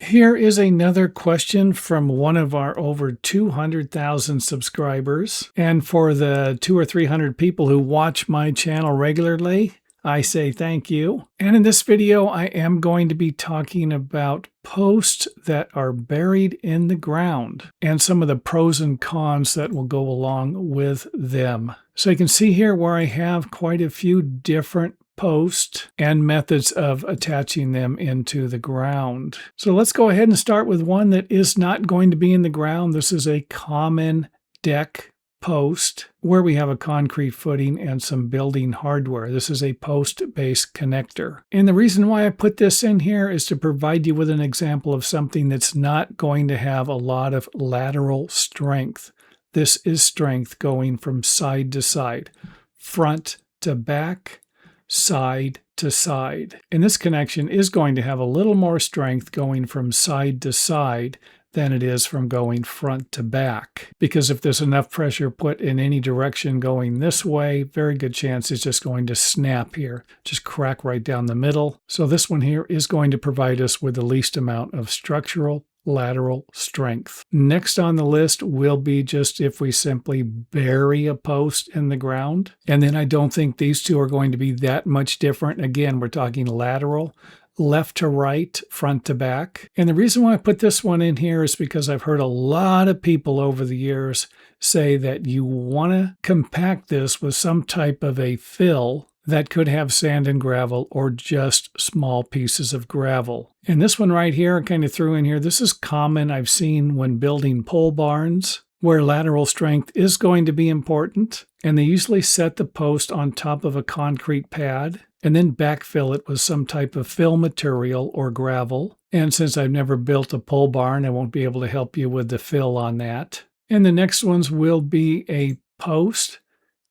Here is another question from one of our over 200,000 subscribers. And for the 200 or 300 people who watch my channel regularly, I say thank you. And in this video, I am going to be talking about posts that are buried in the ground and some of the pros and cons that will go along with them. So you can see here where I have quite a few different posts and methods of attaching them into the ground. So let's go ahead and start with one that is not going to be in the ground. This is a common deck post where we have a concrete footing and some building hardware. This is a post-based connector. And the reason why I put this in here is to provide you with an example of something that's not going to have a lot of lateral strength. This is strength going from side to side, front to back, side to side. And this connection is going to have a little more strength going from side to side than it is from going front to back. Because if there's enough pressure put in any direction going this way, very good chance it's just going to snap here, just crack right down the middle. So this one here is going to provide us with the least amount of structural lateral strength. Next on the list will be just if we simply bury a post in the ground. And then I don't think these two are going to be that much different. Again, we're talking lateral, left to right, front to back. And the reason why I put this one in here is because I've heard a lot of people over the years say that you want to compact this with some type of a fill that could have sand and gravel or just small pieces of gravel. And this one right here, I kind of threw in here. This is common I've seen when building pole barns where lateral strength is going to be important. And they usually set the post on top of a concrete pad and then backfill it with some type of fill material or gravel. And since I've never built a pole barn, I won't be able to help you with the fill on that. And the next ones will be a post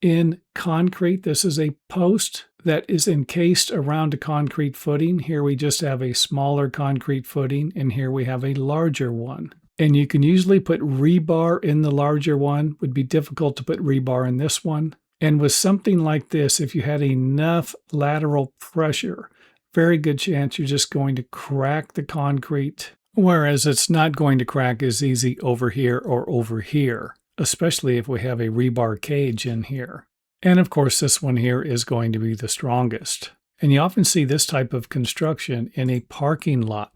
in concrete. This is a post that is encased around a concrete footing. Here we just have a smaller concrete footing, and here we have a larger one. And you can usually put rebar in the larger one. Would be difficult to put rebar in this one. And with something like this, if you had enough lateral pressure, very good chance you're just going to crack the concrete, whereas it's not going to crack as easy over here or over here, especially if we have a rebar cage in here. And of course, this one here is going to be the strongest. And you often see this type of construction in a parking lot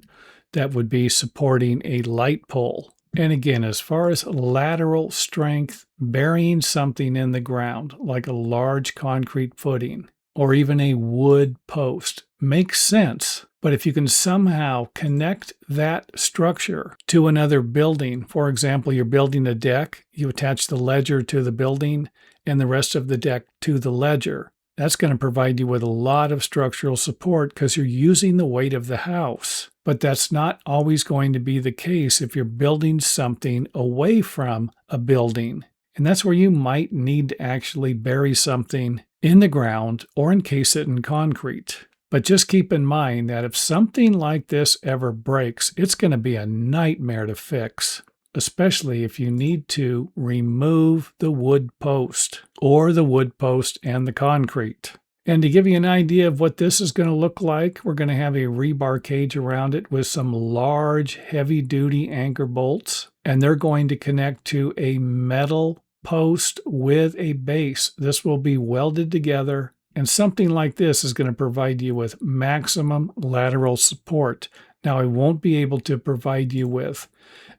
that would be supporting a light pole. And again, as far as lateral strength, burying something in the ground, like a large concrete footing, or even a wood post, makes sense. But if you can somehow connect that structure to another building, for example, you're building a deck, you attach the ledger to the building and the rest of the deck to the ledger, that's going to provide you with a lot of structural support because you're using the weight of the house. But that's not always going to be the case if you're building something away from a building. And that's where you might need to actually bury something in the ground or encase it in concrete. But just keep in mind that if something like this ever breaks, it's going to be a nightmare to fix, especially if you need to remove the wood post or the wood post and the concrete. And to give you an idea of what this is going to look like, we're going to have a rebar cage around it with some large heavy-duty anchor bolts, and they're going to connect to a metal post with a base. This will be welded together. And something like this is going to provide you with maximum lateral support. Now, I won't be able to provide you with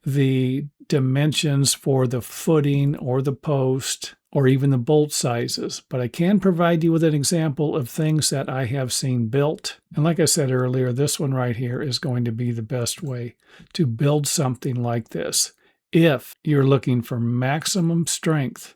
the dimensions for the footing or the post or even the bolt sizes, but I can provide you with an example of things that I have seen built. And like I said earlier, this one right here is going to be the best way to build something like this if you're looking for maximum strength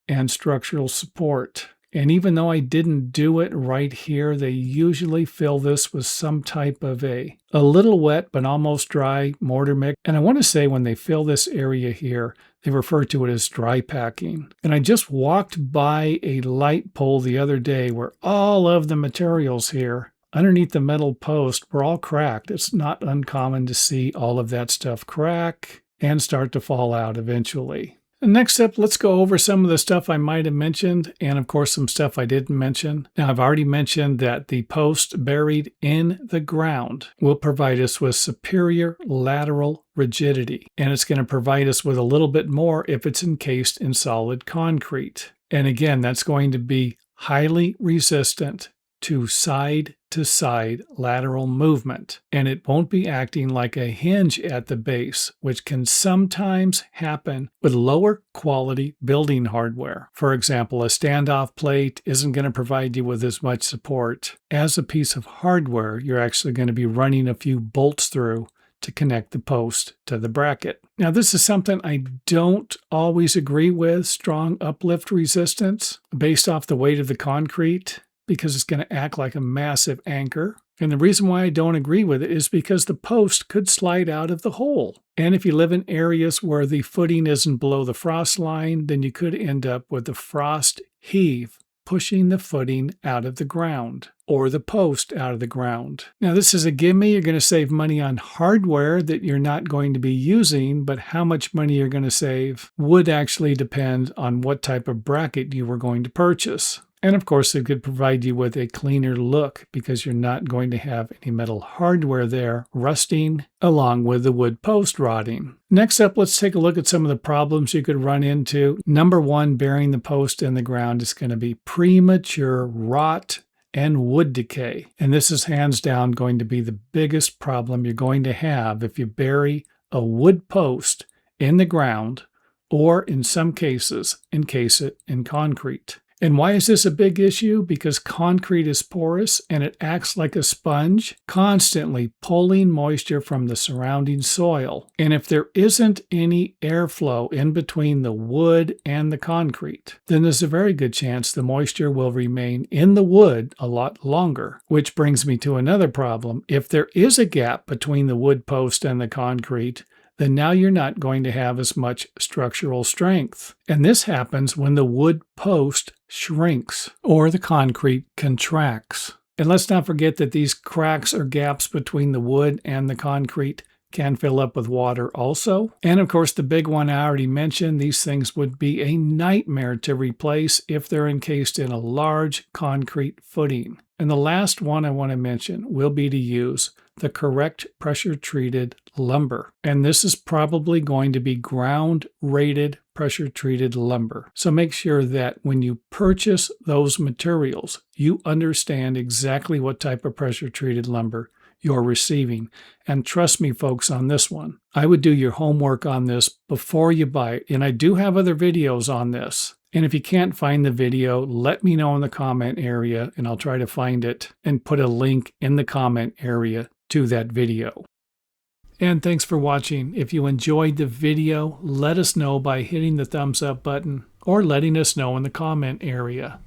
and structural support. And even though I didn't do it right here, they usually fill this with some type of a little wet but almost dry mortar mix. And I want to say when they fill this area here, they refer to it as dry packing. And I just walked by a light pole the other day where all of the materials here underneath the metal post were all cracked. It's not uncommon to see all of that stuff crack and start to fall out eventually. And next up, let's go over some of the stuff I might have mentioned, and of course some stuff I didn't mention. Now, I've already mentioned that the post buried in the ground will provide us with superior lateral rigidity, and it's going to provide us with a little bit more if it's encased in solid concrete. And again, that's going to be highly resistant to side lateral movement, and it won't be acting like a hinge at the base, which can sometimes happen with lower quality building hardware. For example, a standoff plate isn't going to provide you with as much support as a piece of hardware you're actually going to be running a few bolts through to connect the post to the bracket. Now, this is something I don't always agree with, strong uplift resistance based off the weight of the concrete, because it's going to act like a massive anchor. And the reason why I don't agree with it is because the post could slide out of the hole. And if you live in areas where the footing isn't below the frost line, then you could end up with the frost heave pushing the footing out of the ground or the post out of the ground. Now, this is a gimme. You're going to save money on hardware that you're not going to be using, but how much money you're going to save would actually depend on what type of bracket you were going to purchase. And of course, it could provide you with a cleaner look because you're not going to have any metal hardware there rusting along with the wood post rotting. Next up, let's take a look at some of the problems you could run into. Number one, burying the post in the ground is going to be premature rot and wood decay. And this is hands down going to be the biggest problem you're going to have if you bury a wood post in the ground, or in some cases, encase it in concrete. And why is this a big issue? Because concrete is porous and it acts like a sponge, constantly pulling moisture from the surrounding soil. And if there isn't any airflow in between the wood and the concrete, then there's a very good chance the moisture will remain in the wood a lot longer. Which brings me to another problem. If there is a gap between the wood post and the concrete, then now you're not going to have as much structural strength. And this happens when the wood post shrinks or the concrete contracts. And let's not forget that these cracks or gaps between the wood and the concrete can fill up with water also. And of course, the big one I already mentioned, these things would be a nightmare to replace if they're encased in a large concrete footing. And the last one I want to mention will be to use the correct pressure-treated lumber. And this is probably going to be ground-rated pressure-treated lumber. So make sure that when you purchase those materials, you understand exactly what type of pressure-treated lumber you're receiving. And trust me, folks, on this one, I would do your homework on this before you buy it. And I do have other videos on this. And if you can't find the video, let me know in the comment area and I'll try to find it and put a link in the comment area to that video. And thanks for watching. If you enjoyed the video, let us know by hitting the thumbs up button or letting us know in the comment area.